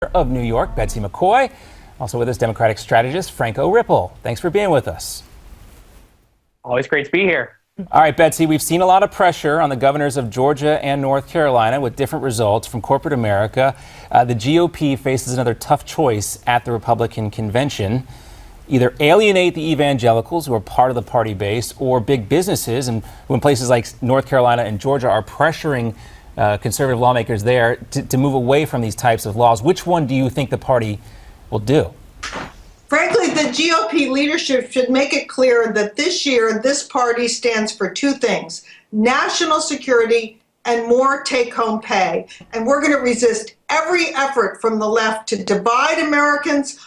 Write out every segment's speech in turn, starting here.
of New York, Betsy McCaughey. Also with us, Democratic strategist Franco Ripple. Thanks for being with us. Always great to be here. All right, Betsy, we've seen a lot of pressure on the governors of Georgia and North Carolina with different results from corporate America. The GOP faces another tough choice at the Republican convention. Either alienate the evangelicals who are part of the party base, or big businesses, and when places like North Carolina and Georgia are pressuring conservative lawmakers there to move away from these types of laws. Which one do you think the party will do? Frankly, the GOP leadership should make it clear that this year this party stands for two things: national security and more take-home pay. And we're going to resist every effort from the left to divide Americans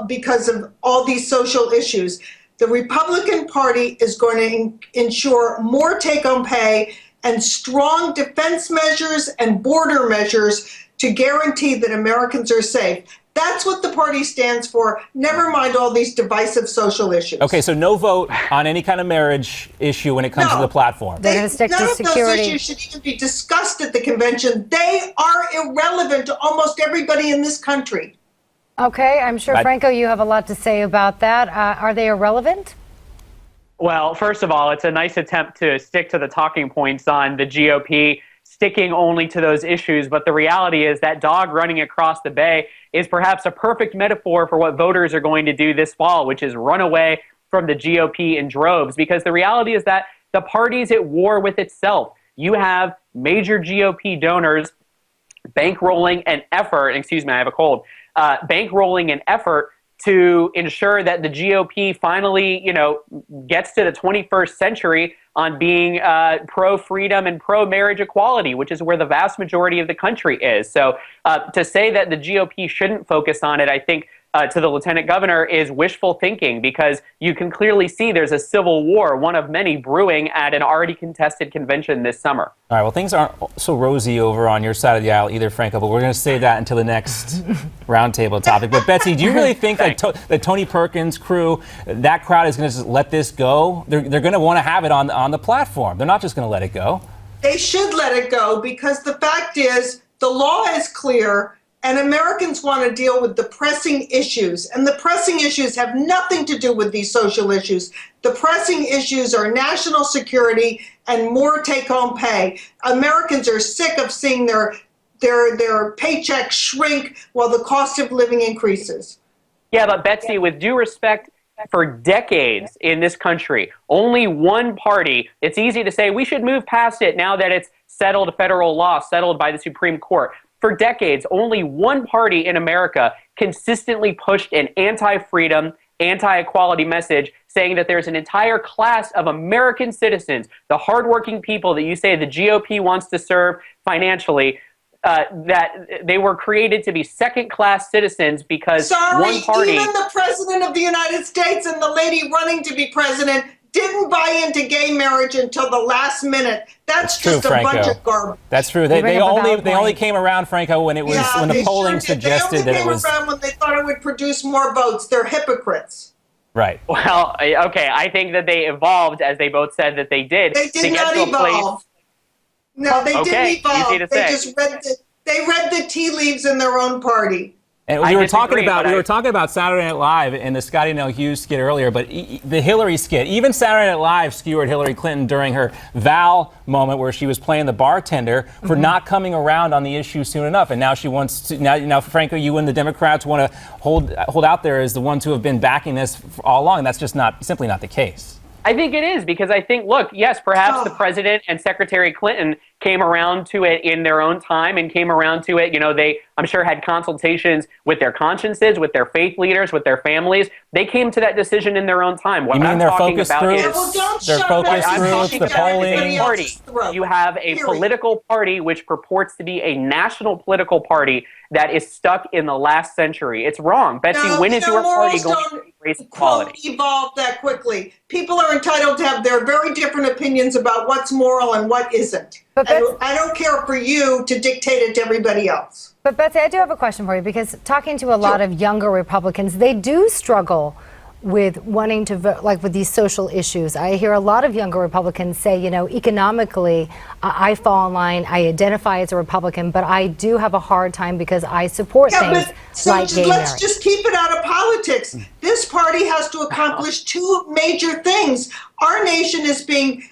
because of all these social issues. The Republican Party is going to ensure more take-home pay and strong defense measures and border measures to guarantee that Americans are safe. That's what the party stands for. Never mind all these divisive social issues. Okay, so no vote on any kind of marriage issue when it comes to the platform. They're going to stick to security. None of those issues should even be discussed at the convention. They are irrelevant to almost everybody in this country. Okay, I'm sure, Franco, you have a lot to say about that. Are they irrelevant? Well, first of all, it's a nice attempt to stick to the talking points on the GOP sticking only to those issues. But the reality is that dog running across the bay is perhaps a perfect metaphor for what voters are going to do this fall, which is run away from the GOP in droves. Because the reality is that the party's at war with itself. You have major GOP donors bankrolling an effort, excuse me, I have a cold, bankrolling an effort to ensure that the GOP finally, gets to the 21st century on being pro-freedom and pro-marriage equality, which is where the vast majority of the country is. So to say that the GOP shouldn't focus on it, I think, to the lieutenant governor is wishful thinking, because you can clearly see there's a civil war, one of many, brewing at an already contested convention this summer. All right, well, things aren't so rosy over on your side of the aisle either, Franco, but we're going to save that until the next roundtable topic. But Betsy, do you really think that Tony Perkins' crew, that crowd is going to just let this go? They're going to want to have it on the platform. They're not just going to let it go. They should let it go, because the fact is the law is clear. And Americans want to deal with the pressing issues. And the pressing issues have nothing to do with these social issues. The pressing issues are national security and more take-home pay. Americans are sick of seeing their paychecks shrink while the cost of living increases. Yeah, but Betsy, with due respect, for decades in this country, only one party, it's easy to say we should move past it now that it's settled federal law, settled by the Supreme Court. For decades, only one party in America consistently pushed an anti-freedom, anti-equality message, saying that there's an entire class of American citizens, the hardworking people that you say the GOP wants to serve financially, that they were created to be second-class citizens because one party... Even the president of the United States and the lady running to be president didn't buy into gay marriage until the last minute. That's just true, a bunch of garbage. That's true. They only came around, Franco, when it was when the polling suggested that it was. They only came around when they thought it would produce more votes. They're hypocrites. Right. Well, okay. I think that they evolved, as they both said that they did. They did not evolve. No, they didn't evolve. Easy to say. Just read the tea leaves in their own party. And we were talking about Saturday Night Live and the Scotty Nell Hughes skit earlier, but the Hillary skit, even Saturday Night Live skewered Hillary Clinton during her Val moment where she was playing the bartender for not coming around on the issue soon enough. And now she wants to, now Franco, you and the Democrats want to hold out there as the ones who have been backing this all along. That's just simply not the case. I think it is, because I think, look, yes, perhaps the president and Secretary Clinton came around to it in their own time and came around to it. They, I'm sure, had consultations with their consciences, with their faith leaders, with their families. They came to that decision in their own time. What I'm talking about is they're focused through the polling party. You have a political party which purports to be a national political party that is stuck in the last century. It's wrong. Betsy, when is your party going to embrace equality? Evolve that quickly. People are entitled to have their very different opinions about what's moral and what isn't. And I don't care for you to dictate it to everybody else. But Betsy, I do have a question for you, because talking to a lot of younger Republicans, they do struggle with wanting to vote, like with these social issues. I hear a lot of younger Republicans say, economically, I fall in line, I identify as a Republican, but I do have a hard time because I support things like gay marriage. Let's just keep it out of politics. This party has to accomplish two major things. Our nation is being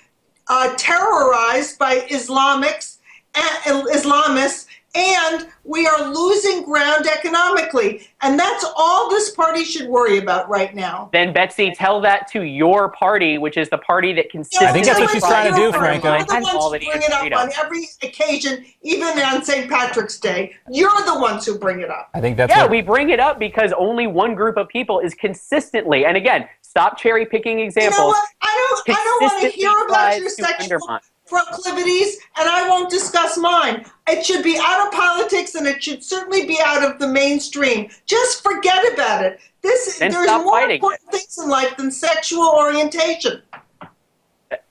terrorized by Islamists, and we are losing ground economically. And that's all this party should worry about right now. Then, Betsy, tell that to your party, which is the party that consistently... I think that's what she's trying to do, Franco. You're the ones who bring it up on every occasion, even on St. Patrick's Day. You're the ones who bring it up. I think that's we bring it up because only one group of people is consistently, and again, stop cherry picking examples. You know what? I don't want to hear about your sexual proclivities, and I won't discuss mine. It should be out of politics, and it should certainly be out of the mainstream. Just forget about it. There's more important things in life than sexual orientation.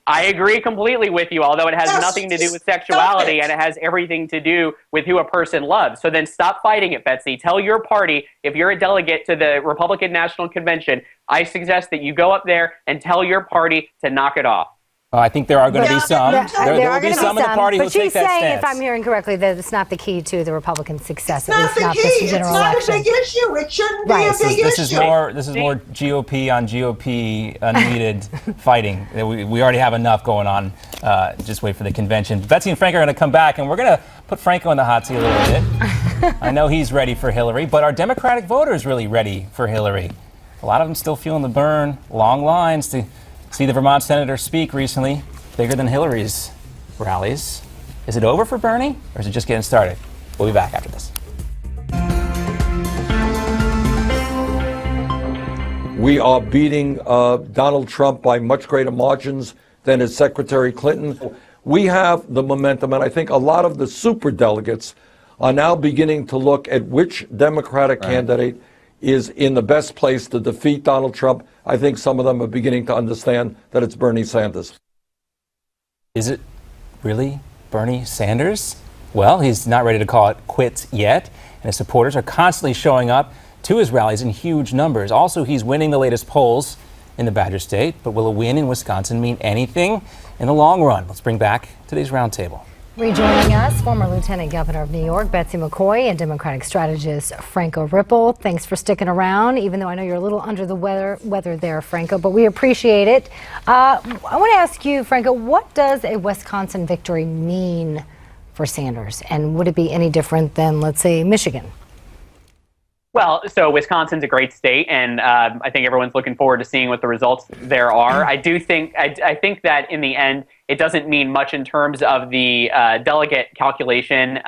I agree completely with you, although it has nothing to do with sexuality, and it has everything to do with who a person loves. So then stop fighting it, Betsy. Tell your party, if you're a delegate to the Republican National Convention, I suggest that you go up there and tell your party to knock it off. I think there are going to be some. There will be some in the party who but take that stance. She's saying, if I'm hearing correctly, that it's not the key to the Republican success. It's not the key. It's not a big issue. It shouldn't be a big issue. This is more GOP on GOP unneeded fighting. We already have enough going on. Just wait for the convention. Betsy and Frank are going to come back, and we're going to put Franco in the hot seat a little bit. I know he's ready for Hillary, but are Democratic voters really ready for Hillary? A lot of them still feeling the burn. Long lines to see the Vermont senator speak recently, bigger than Hillary's rallies. Is it over for Bernie, or is it just getting started? We'll be back after this. We are beating Donald Trump by much greater margins than his Secretary Clinton. We have the momentum, and I think a lot of the superdelegates are now beginning to look at which Democratic candidate is in the best place to defeat Donald Trump. I think some of them are beginning to understand that it's Bernie Sanders. Is it really Bernie Sanders? Well, he's not ready to call it quits yet, and his supporters are constantly showing up to his rallies in huge numbers. Also, he's winning the latest polls in the Badger State, but will a win in Wisconsin mean anything in the long run? Let's bring back today's roundtable. Rejoining us, former Lieutenant Governor of New York, Betsy McCaughey, and Democratic strategist Franco Ripple. Thanks for sticking around, even though I know you're a little under the weather there, Franco, but we appreciate it. I want to ask you, Franco, what does a Wisconsin victory mean for Sanders? And would it be any different than, let's say, Michigan? Well, so Wisconsin's a great state, and I think everyone's looking forward to seeing what the results there are. I think that in the end, it doesn't mean much in terms of the delegate calculation,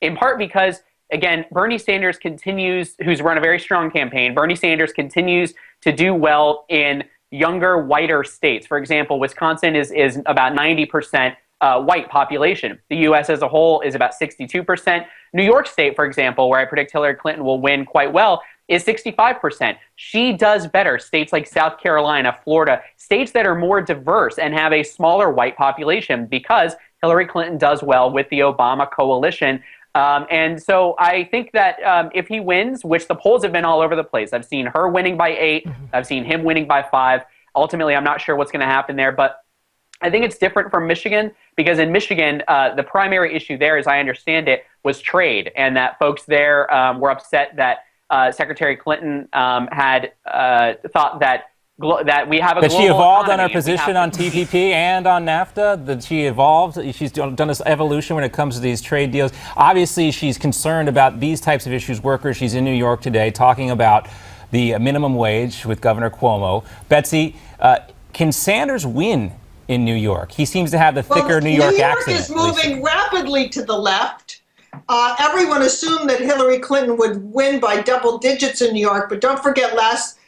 in part because, again, Bernie Sanders continues, who's run a very strong campaign, Bernie Sanders continues to do well in younger, whiter states. For example, Wisconsin is about 90% white population. The U.S. as a whole is about 62%. New York State, for example, where I predict Hillary Clinton will win quite well, is 65%. She does better. States like South Carolina, Florida, states that are more diverse and have a smaller white population because Hillary Clinton does well with the Obama coalition. And so I think that if he wins, which the polls have been all over the place, I've seen her winning by 8, I've seen him winning by 5. Ultimately, I'm not sure what's going to happen there, but I think it's different from Michigan because in Michigan, the primary issue there, as I understand it, was trade, and that folks there were upset that Secretary Clinton had thought that we have a global she evolved on her economy position on TPP and on NAFTA. That she evolved. She's done this evolution when it comes to these trade deals. Obviously, she's concerned about these types of issues. Workers. She's in New York today talking about the minimum wage with Governor Cuomo. Betsy, can Sanders win in New York? He seems to have the thicker New York accent. New York is moving rapidly to the left. Everyone assumed that Hillary Clinton would win by double digits in New York, but don't forget last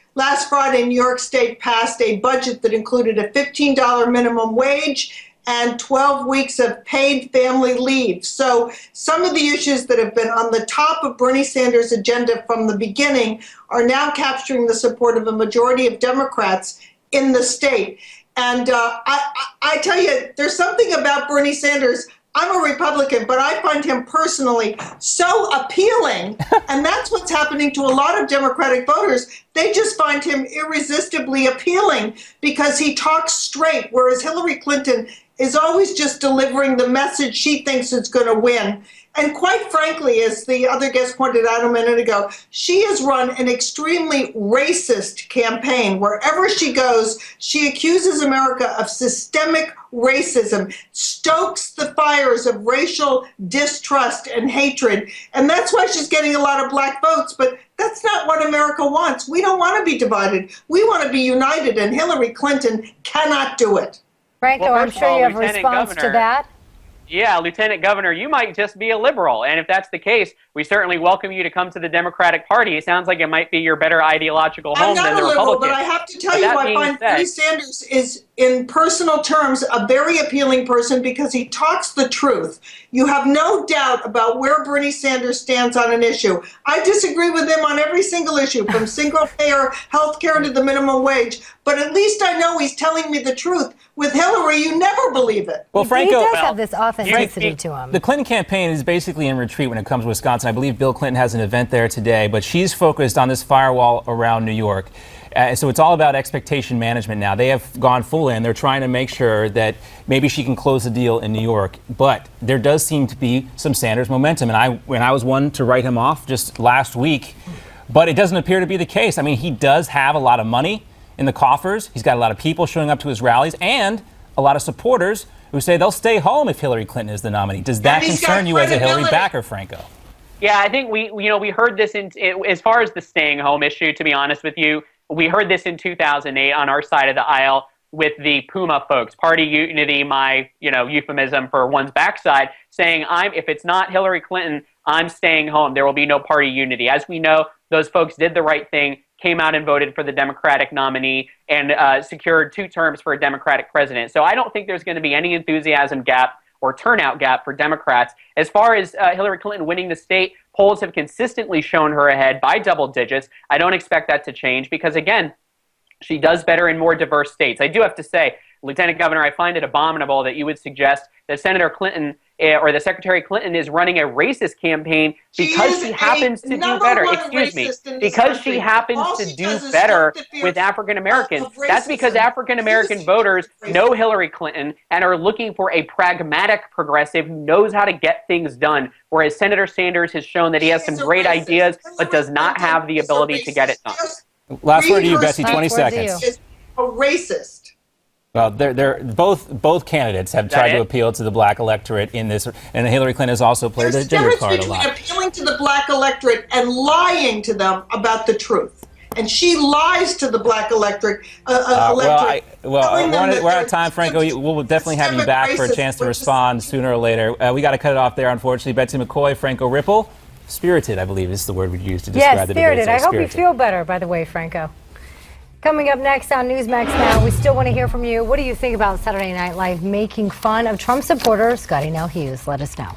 Friday, New York State passed a budget that included a $15 minimum wage and 12 weeks of paid family leave. So some of the issues that have been on the top of Bernie Sanders' agenda from the beginning are now capturing the support of a majority of Democrats in the state. And I tell you, there's something about Bernie Sanders. I'm a Republican, but I find him personally so appealing. And that's what's happening to a lot of Democratic voters. They just find him irresistibly appealing because he talks straight, whereas Hillary Clinton is always just delivering the message she thinks is going to win. And quite frankly, as the other guest pointed out a minute ago, she has run an extremely racist campaign. Wherever she goes, she accuses America of systemic racism, stokes the fires of racial distrust and hatred. And that's why she's getting a lot of black votes. But that's not what America wants. We don't want to be divided. We want to be united, and Hillary Clinton cannot do it. Franco, Well, I'm first of sure all, you have a Lieutenant response to Governor, that. Yeah, Lieutenant Governor, you might just be a liberal. And if that's the case, we certainly welcome you to come to the Democratic Party. It sounds like it might be your better ideological home than the I'm not a liberal, but Republican. I have to tell you, I find Bernie Sanders is, in personal terms, a very appealing person because he talks the truth. You have no doubt about where Bernie Sanders stands on an issue. I disagree with him on every single issue, from single-payer health care to the minimum wage. But at least I know he's telling me the truth. With Hillary, you never believe it. Well, Franco, he does have this authenticity to him. the Clinton campaign is basically in retreat when it comes to Wisconsin. I believe Bill Clinton has an event there today, but she's focused on this firewall around New York. So it's all about expectation management now. They have gone full in. They're trying to make sure that maybe she can close the deal in New York. But there does seem to be some Sanders momentum. And when I was one to write him off just last week, but it doesn't appear to be the case. I mean, he does have a lot of money in the coffers. He's got a lot of people showing up to his rallies and a lot of supporters who say they'll stay home if Hillary Clinton is the nominee. Does that concern you as a Hillary backer, Franco? Yeah, I think we heard this as far as the staying home issue, to be honest with you, we heard this in 2008 on our side of the aisle with the Puma folks, party unity, my euphemism for one's backside, saying if it's not Hillary Clinton, I'm staying home. There will be no party unity. As we know, those folks did the right thing, came out and voted for the Democratic nominee, and secured 2 terms for a Democratic president. So I don't think there's going to be any enthusiasm gap or turnout gap for Democrats. As far as Hillary Clinton winning the state, polls have consistently shown her ahead by double digits. I don't expect that to change because, again, she does better in more diverse states. I do have to say, Lieutenant Governor, I find it abominable that you would suggest that Senator Clinton or the Secretary Clinton is running a racist campaign because she happens to do better. Excuse me. Because she happens to do better with African Americans. That's because African American voters know Hillary Clinton and are looking for a pragmatic progressive who knows how to get things done. Whereas Senator Sanders has shown that he has some great ideas, but does not have the ability to get it done. Last word to you, Betsy. 20 seconds. Is a racist. Well, both candidates have tried to appeal to the black electorate in this, and Hillary Clinton has also played the gender card a lot. There's a difference between appealing to the black electorate and lying to them about the truth. And she lies to the black electorate. We're out of time, Franco. We'll definitely have you back for a chance to respond sooner or later. We got to cut it off there, unfortunately. Betsy McCaughey, Franco Ripple. Spirited, I believe, is the word we use to describe the debate. Yes, spirited. I hope you feel better, by the way, Franco. Coming up next on Newsmax Now, we still want to hear from you. What do you think about Saturday Night Live making fun of Trump supporter Scotty Nell Hughes? Let us know.